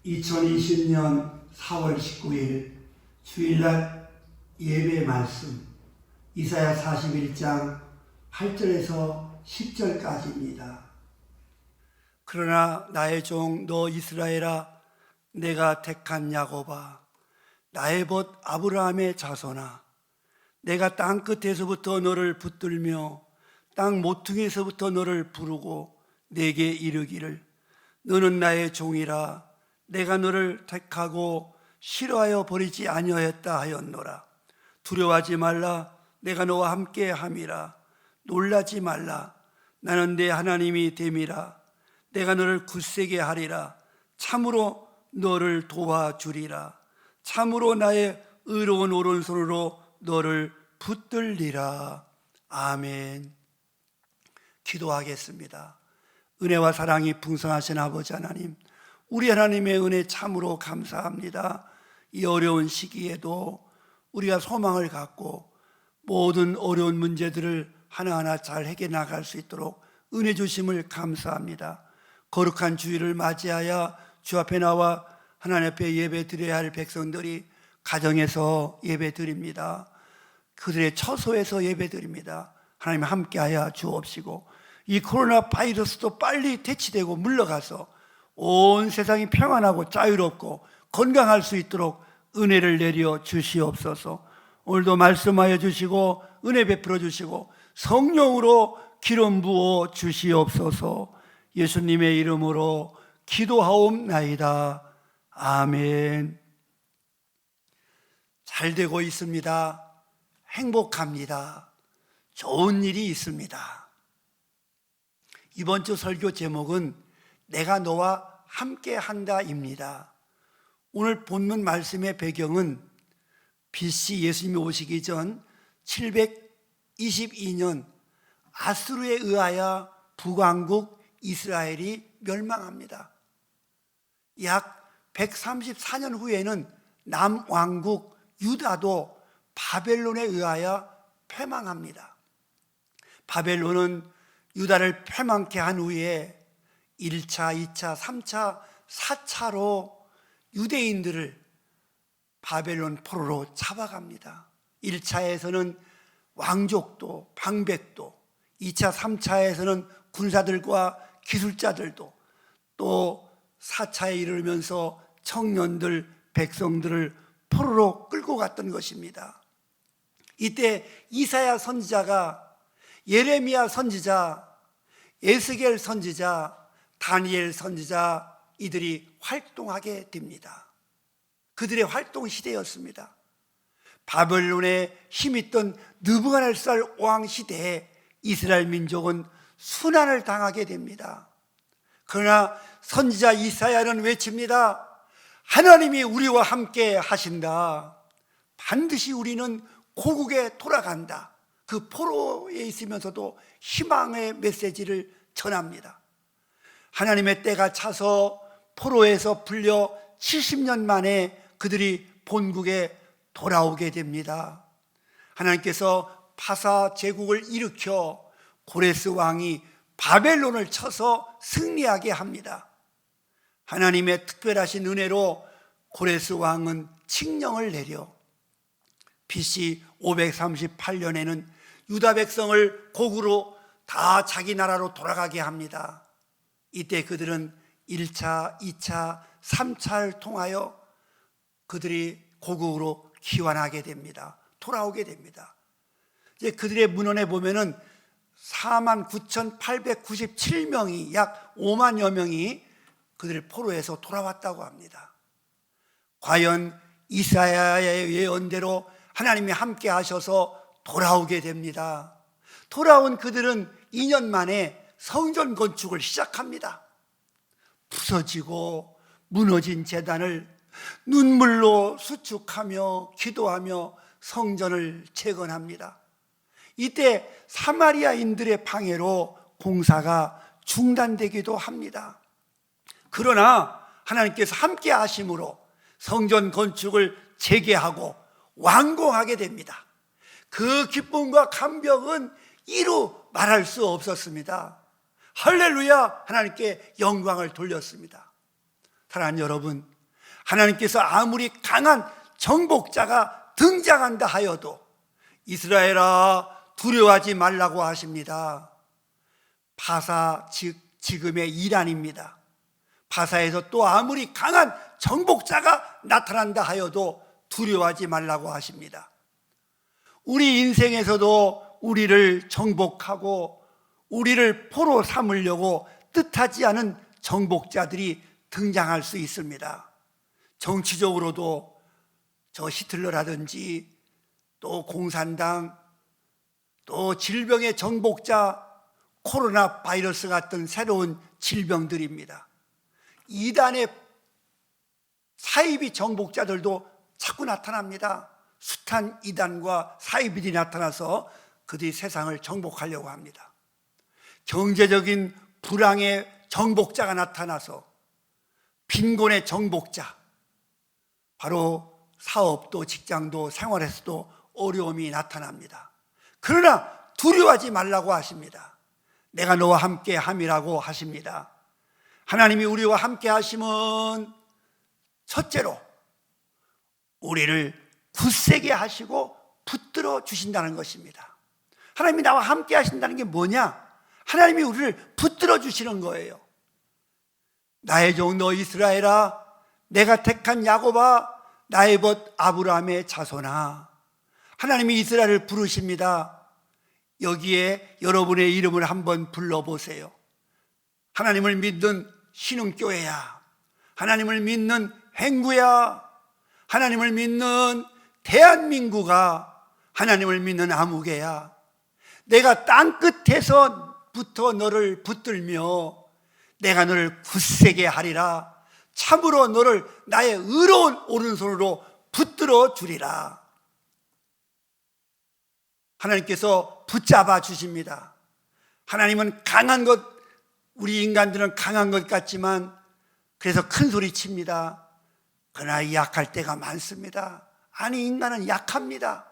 2020년 4월 19일 주일날 예배 말씀 이사야 41장 8절에서 10절까지입니다. 그러나 나의 종 너 이스라엘아, 내가 택한 야곱아, 나의 벗 아브라함의 자손아, 내가 땅 끝에서부터 너를 붙들며 땅 모퉁이에서부터 너를 부르고 내게 이르기를 너는 나의 종이라, 내가 너를 택하고 싫어하여 버리지 아니하였다 하였노라. 두려워하지 말라, 내가 너와 함께 함이라. 놀라지 말라, 나는 네 하나님이 됨이라. 내가 너를 굳세게 하리라. 참으로 너를 도와주리라. 참으로 나의 의로운 오른손으로 너를 붙들리라. 아멘. 기도하겠습니다. 은혜와 사랑이 풍성하신 아버지 하나님, 우리 하나님의 은혜 참으로 감사합니다. 이 어려운 시기에도 우리가 소망을 갖고 모든 어려운 문제들을 하나하나 잘 해결나갈 수 있도록 은혜 주심을 감사합니다. 거룩한 주일을 맞이하여 주 앞에 나와 하나님 앞에 예배 드려야 할 백성들이 가정에서 예배 드립니다. 그들의 처소에서 예배 드립니다. 하나님 함께하여 주옵시고 이 코로나 바이러스도 빨리 퇴치되고 물러가서 온 세상이 평안하고 자유롭고 건강할 수 있도록 은혜를 내려 주시옵소서. 오늘도 말씀하여 주시고 은혜 베풀어 주시고 성령으로 기름 부어 주시옵소서. 예수님의 이름으로 기도하옵나이다. 아멘. 잘 되고 있습니다. 행복합니다. 좋은 일이 있습니다. 이번 주 설교 제목은 내가 너와 함께 한다입니다. 오늘 본문 말씀의 배경은 BC 예수님이 오시기 전 722년 아수르에 의하여 북왕국 이스라엘이 멸망합니다. 약 134년 후에는 남왕국 유다도 바벨론에 의하여 패망합니다. 바벨론은 유다를 패망케 한 후에 1차, 2차, 3차, 4차로 유대인들을 바벨론 포로로 잡아갑니다. 1차에서는 왕족도 방백도, 2차, 3차에서는 군사들과 기술자들도, 또 4차에 이르면서 청년들, 백성들을 포로로 끌고 갔던 것입니다. 이때 이사야 선지자가 예레미야 선지자, 에스겔 선지자, 다니엘 선지자 이들이 활동하게 됩니다. 그들의 활동 시대였습니다. 바벨론에 힘있던 느부갓네살 왕 시대에 이스라엘 민족은 순환을 당하게 됩니다. 그러나 선지자 이사야는 외칩니다. 하나님이 우리와 함께 하신다. 반드시 우리는 고국에 돌아간다. 그 포로에 있으면서도 희망의 메시지를 전합니다. 하나님의 때가 차서 포로에서 풀려 70년 만에 그들이 본국에 돌아오게 됩니다. 하나님께서 파사 제국을 일으켜 고레스 왕이 바벨론을 쳐서 승리하게 합니다. 하나님의 특별하신 은혜로 고레스 왕은 칙령을 내려 BC 538년에는 유다 백성을 고국으로 다 자기 나라로 돌아가게 합니다. 이때 그들은 1차, 2차, 3차를 통하여 그들이 고국으로 귀환하게 됩니다. 돌아오게 됩니다. 이제 그들의 문헌에 보면은 49,897명이 약 5만여 명이 그들의 포로에서 돌아왔다고 합니다. 과연 이사야의 예언대로 하나님이 함께 하셔서 돌아오게 됩니다. 돌아온 그들은 2년 만에 성전 건축을 시작합니다. 부서지고 무너진 제단을 눈물로 수축하며 기도하며 성전을 재건합니다. 이때 사마리아인들의 방해로 공사가 중단되기도 합니다. 그러나 하나님께서 함께 하심으로 성전 건축을 재개하고 완공하게 됩니다. 그 기쁨과 감격은 이루 말할 수 없었습니다. 할렐루야! 하나님께 영광을 돌렸습니다. 사랑하는 여러분, 하나님께서 아무리 강한 정복자가 등장한다 하여도 이스라엘아 두려워하지 말라고 하십니다. 바사, 즉 지금의 이란입니다. 바사에서 또 아무리 강한 정복자가 나타난다 하여도 두려워하지 말라고 하십니다. 우리 인생에서도 우리를 정복하고 우리를 포로 삼으려고 뜻하지 않은 정복자들이 등장할 수 있습니다. 정치적으로도 저 히틀러라든지 또 공산당, 또 질병의 정복자 코로나 바이러스 같은 새로운 질병들입니다. 이단의 사이비 정복자들도 자꾸 나타납니다. 숱한 이단과 사이비들이 나타나서 그들이 세상을 정복하려고 합니다. 경제적인 불황의 정복자가 나타나서 빈곤의 정복자, 바로 사업도 직장도 생활에서도 어려움이 나타납니다. 그러나 두려워하지 말라고 하십니다. 내가 너와 함께 함이라고 하십니다. 하나님이 우리와 함께 하심은 첫째로 우리를 굳세게 하시고 붙들어 주신다는 것입니다. 하나님이 나와 함께 하신다는 게 뭐냐? 하나님이 우리를 붙들어 주시는 거예요. 나의 종 너 이스라엘아, 내가 택한 야곱아, 나의 벗 아브라함의 자손아. 하나님이 이스라엘을 부르십니다. 여기에 여러분의 이름을 한번 불러보세요. 하나님을 믿는 신흥교회야, 하나님을 믿는 행구야, 하나님을 믿는 대한민국아, 하나님을 믿는 아무개야. 내가 땅끝에서부터 너를 붙들며 내가 너를 굳세게 하리라. 참으로 너를 나의 의로운 오른손으로 붙들어 주리라. 하나님께서 붙잡아 주십니다. 하나님은 강한 것, 우리 인간들은 강한 것 같지만 그래서 큰 소리 칩니다. 그러나 약할 때가 많습니다. 아니, 인간은 약합니다.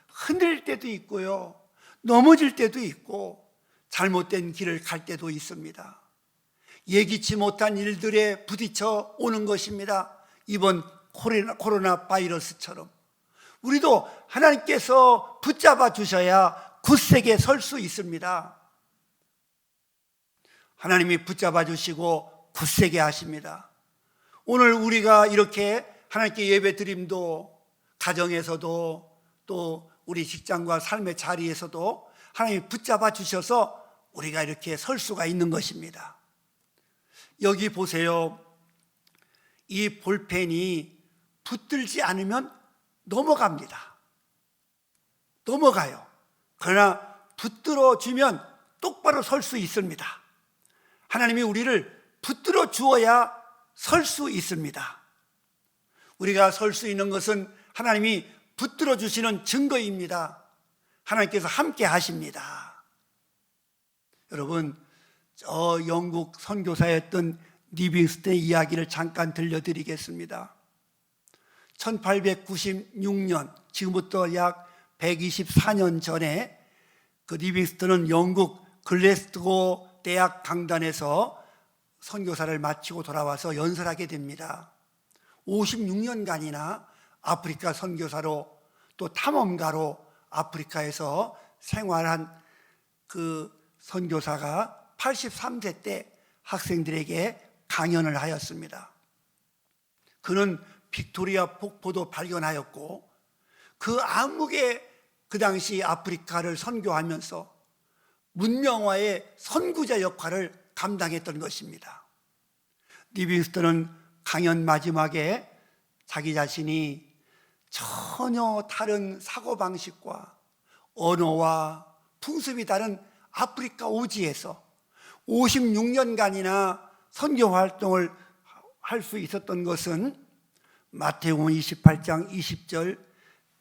흔들릴 때도 있고요, 넘어질 때도 있고 잘못된 길을 갈 때도 있습니다. 예기치 못한 일들에 부딪혀 오는 것입니다. 이번 코로나 바이러스처럼 우리도 하나님께서 붙잡아 주셔야 굳세게 설 수 있습니다. 하나님이 붙잡아 주시고 굳세게 하십니다. 오늘 우리가 이렇게 하나님께 예배 드림도, 가정에서도 또 우리 직장과 삶의 자리에서도 하나님이 붙잡아 주셔서 우리가 이렇게 설 수가 있는 것입니다. 여기 보세요. 이 볼펜이 붙들지 않으면 넘어갑니다. 넘어가요. 그러나 붙들어 주면 똑바로 설 수 있습니다. 하나님이 우리를 붙들어 주어야 설 수 있습니다. 우리가 설 수 있는 것은 하나님이 붙들어 주시는 증거입니다. 하나님께서 함께 하십니다. 여러분, 저 영국 선교사였던 리빙스턴의 이야기를 잠깐 들려드리겠습니다. 1896년, 지금부터 약 124년 전에 그 리빙스턴은 영국 글래스고 대학 강단에서 선교사를 마치고 돌아와서 연설하게 됩니다. 56년간이나 아프리카 선교사로 또 탐험가로 아프리카에서 생활한 그 선교사가 83세 때 학생들에게 강연을 하였습니다. 그는 빅토리아 폭포도 발견하였고 그 암흑의 그 당시 아프리카를 선교하면서 문명화의 선구자 역할을 감당했던 것입니다. 리빙스턴은 강연 마지막에 자기 자신이 전혀 다른 사고방식과 언어와 풍습이 다른 아프리카 오지에서 56년간이나 선교 활동을 할 수 있었던 것은 마태복음 28장 20절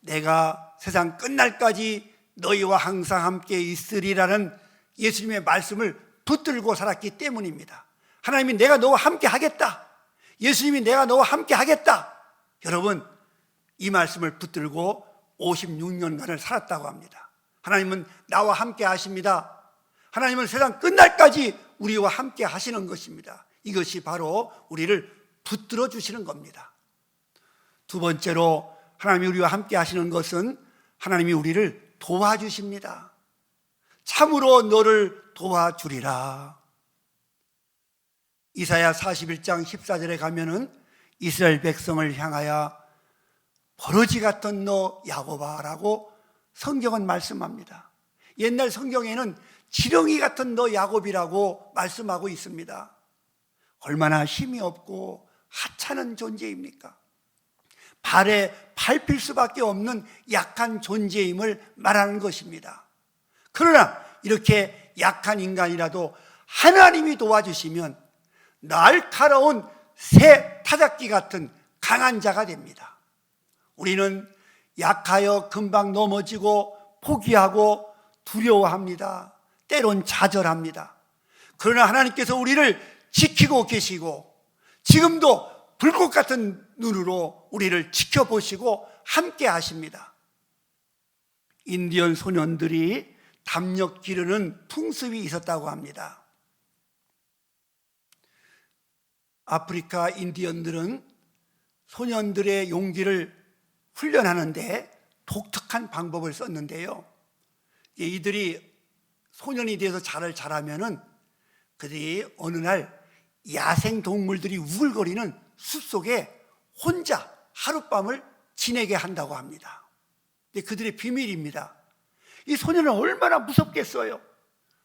내가 세상 끝날까지 너희와 항상 함께 있으리라는 예수님의 말씀을 붙들고 살았기 때문입니다. 하나님이 내가 너와 함께 하겠다, 예수님이 내가 너와 함께 하겠다, 여러분 이 말씀을 붙들고 56년간을 살았다고 합니다. 하나님은 나와 함께 하십니다. 하나님은 세상 끝날까지 우리와 함께 하시는 것입니다. 이것이 바로 우리를 붙들어 주시는 겁니다. 두 번째로 하나님이 우리와 함께 하시는 것은 하나님이 우리를 도와주십니다. 참으로 너를 도와주리라. 이사야 41장 14절에 가면은 이스라엘 백성을 향하여 버러지 같은 너 야곱아라고 성경은 말씀합니다. 옛날 성경에는 지렁이 같은 너 야곱이라고 말씀하고 있습니다. 얼마나 힘이 없고 하찮은 존재입니까? 발에 밟힐 수밖에 없는 약한 존재임을 말하는 것입니다. 그러나 이렇게 약한 인간이라도 하나님이 도와주시면 날카로운 새 타작기 같은 강한 자가 됩니다. 우리는 약하여 금방 넘어지고 포기하고 두려워합니다. 때론 좌절합니다. 그러나 하나님께서 우리를 지키고 계시고 지금도 불꽃 같은 눈으로 우리를 지켜보시고 함께 하십니다. 인디언 소년들이 담력 기르는 풍습이 있었다고 합니다. 아프리카 인디언들은 소년들의 용기를 훈련하는데 독특한 방법을 썼는데요, 이들이 소년이 돼서 자라면은 그들이 어느 날 야생 동물들이 우글거리는 숲속에 혼자 하룻밤을 지내게 한다고 합니다. 근데 그들의 비밀입니다. 이 소년은 얼마나 무섭겠어요.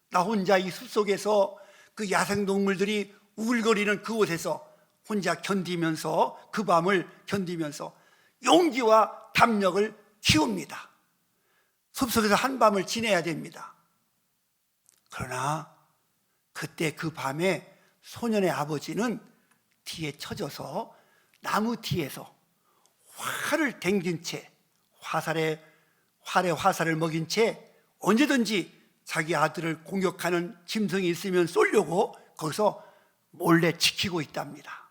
나 혼자 이 숲속에서 그 야생 동물들이 우글거리는 그곳에서 혼자 견디면서, 그 밤을 견디면서 용기와 담력을 키웁니다. 숲속에서 한밤을 지내야 됩니다. 그러나 그때 그 밤에 소년의 아버지는 뒤에 쳐져서 나무 뒤에서 활을 댕긴 채, 활에 화살을 먹인 채 언제든지 자기 아들을 공격하는 짐승이 있으면 쏘려고 거기서 몰래 지키고 있답니다.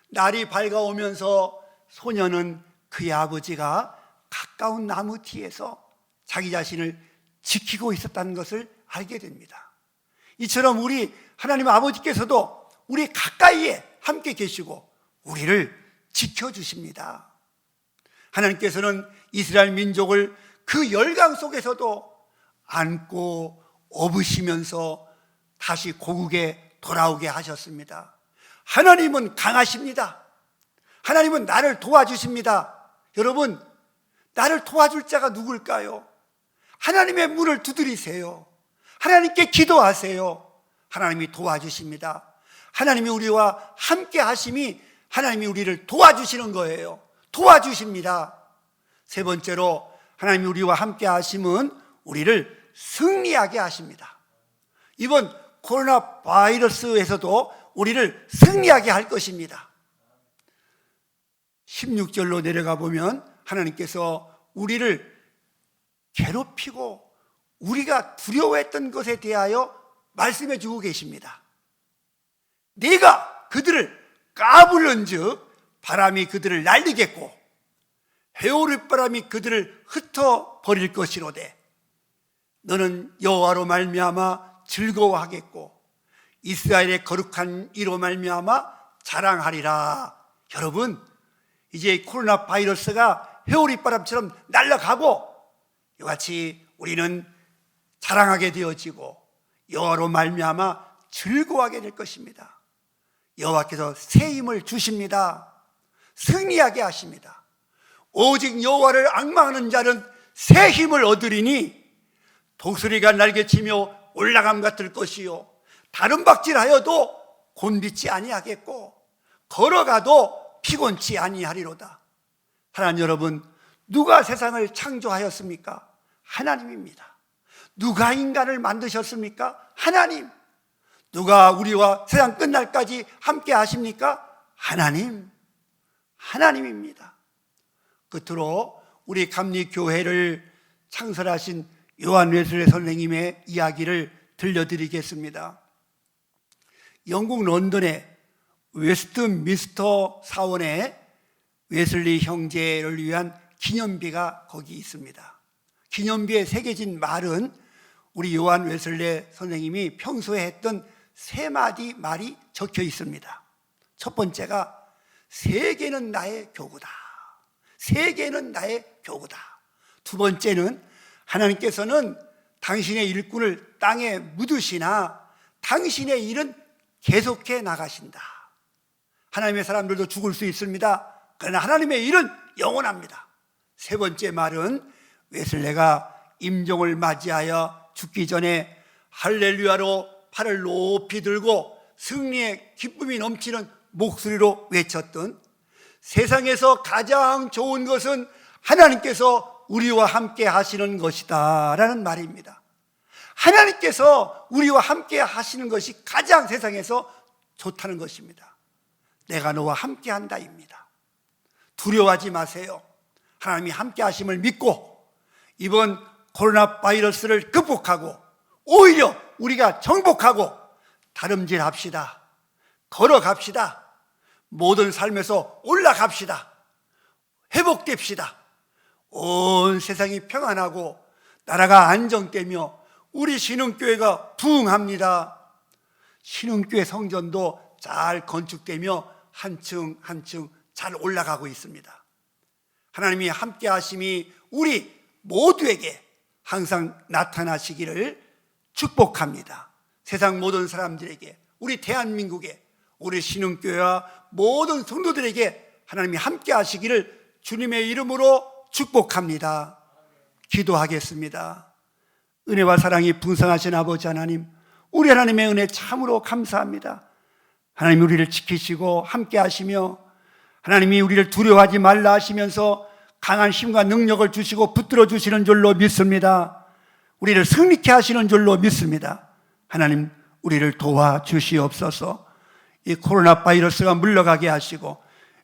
날이 밝아오면서 소년은 그의 아버지가 가까운 나무 뒤에서 자기 자신을 지키고 있었다는 것을 알게 됩니다. 이처럼 우리 하나님 아버지께서도 우리 가까이에 함께 계시고 우리를 지켜주십니다. 하나님께서는 이스라엘 민족을 그 열강 속에서도 안고 업으시면서 다시 고국에 돌아오게 하셨습니다. 하나님은 강하십니다. 하나님은 나를 도와주십니다. 여러분, 나를 도와줄 자가 누굴까요? 하나님의 문을 두드리세요. 하나님께 기도하세요. 하나님이 도와주십니다. 하나님이 우리와 함께 하심이 하나님이 우리를 도와주시는 거예요. 도와주십니다. 세 번째로 하나님이 우리와 함께 하심은 우리를 승리하게 하십니다. 이번 코로나 바이러스에서도 우리를 승리하게 할 것입니다. 16절로 내려가 보면 하나님께서 우리를 괴롭히고 우리가 두려워했던 것에 대하여 말씀해 주고 계십니다. 네가 그들을 까불는즉 바람이 그들을 날리겠고 회오리바람이 그들을 흩어버릴 것이로되 너는 여호와로 말미암아 즐거워하겠고 이스라엘의 거룩한 이로 말미암아 자랑하리라. 여러분, 이제 코로나 바이러스가 회오리바람처럼 날아가고 이같이 우리는 자랑하게 되어지고 여호와로 말미암아 즐거워하게 될 것입니다. 여호와께서 새 힘을 주십니다. 승리하게 하십니다. 오직 여호와를 앙망하는 자는 새 힘을 얻으리니 독수리가 날개치며 올라감 같을 것이요 다른 박질하여도 곤비지 아니하겠고 걸어가도 피곤치 아니하리로다. 사랑하는 여러분, 누가 세상을 창조하였습니까? 하나님입니다. 누가 인간을 만드셨습니까? 하나님. 누가 우리와 세상 끝날까지 함께 하십니까? 하나님. 하나님입니다. 끝으로 우리 감리교회를 창설하신 요한 웨슬리 선생님의 이야기를 들려드리겠습니다. 영국 런던의 웨스트민스터 사원에 웨슬리 형제를 위한 기념비가 거기 있습니다. 기념비에 새겨진 말은 우리 요한 웨슬리 선생님이 평소에 했던 세 마디 말이 적혀 있습니다. 첫 번째가 세계는 나의 교구다. 세계는 나의 교구다. 두 번째는 하나님께서는 당신의 일꾼을 땅에 묻으시나 당신의 일은 계속해 나가신다. 하나님의 사람들도 죽을 수 있습니다. 그러나 하나님의 일은 영원합니다. 세 번째 말은 웨슬레가 임종을 맞이하여 죽기 전에 할렐루야로 팔을 높이 들고 승리의 기쁨이 넘치는 목소리로 외쳤던, 세상에서 가장 좋은 것은 하나님께서 우리와 함께 하시는 것이다 라는 말입니다. 하나님께서 우리와 함께 하시는 것이 가장 세상에서 좋다는 것입니다. 내가 너와 함께 한다입니다. 두려워하지 마세요. 하나님이 함께 하심을 믿고 이번 코로나 바이러스를 극복하고 오히려 우리가 정복하고 다름질합시다. 걸어갑시다. 모든 삶에서 올라갑시다. 회복됩시다. 온 세상이 평안하고 나라가 안정되며 우리 신흥교회가 부흥합니다. 신흥교회 성전도 잘 건축되며 한층 한층 잘 올라가고 있습니다. 하나님이 함께 하심이 우리 모두에게 항상 나타나시기를 축복합니다. 세상 모든 사람들에게, 우리 대한민국에, 우리 신흥교회와 모든 성도들에게 하나님이 함께 하시기를 주님의 이름으로 축복합니다. 기도하겠습니다. 은혜와 사랑이 풍성하신 아버지 하나님, 우리 하나님의 은혜 참으로 감사합니다. 하나님 우리를 지키시고 함께 하시며 하나님이 우리를 두려워하지 말라 하시면서 강한 힘과 능력을 주시고 붙들어 주시는 줄로 믿습니다. 우리를 승리케 하시는 줄로 믿습니다. 하나님 우리를 도와주시옵소서. 이 코로나 바이러스가 물러가게 하시고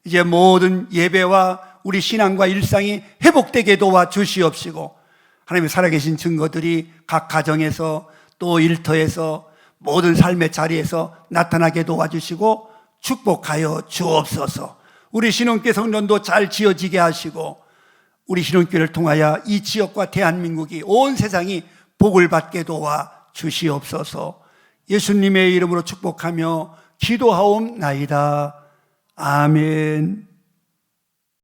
이제 모든 예배와 우리 신앙과 일상이 회복되게 도와주시옵시고, 하나님의 살아계신 증거들이 각 가정에서 또 일터에서 모든 삶의 자리에서 나타나게 도와주시고 축복하여 주옵소서. 우리 신흥교회 성전도 잘 지어지게 하시고 우리 신흥교회를 통하여 이 지역과 대한민국이, 온 세상이 복을 받게 도와주시옵소서. 예수님의 이름으로 축복하며 기도하옵나이다. 아멘.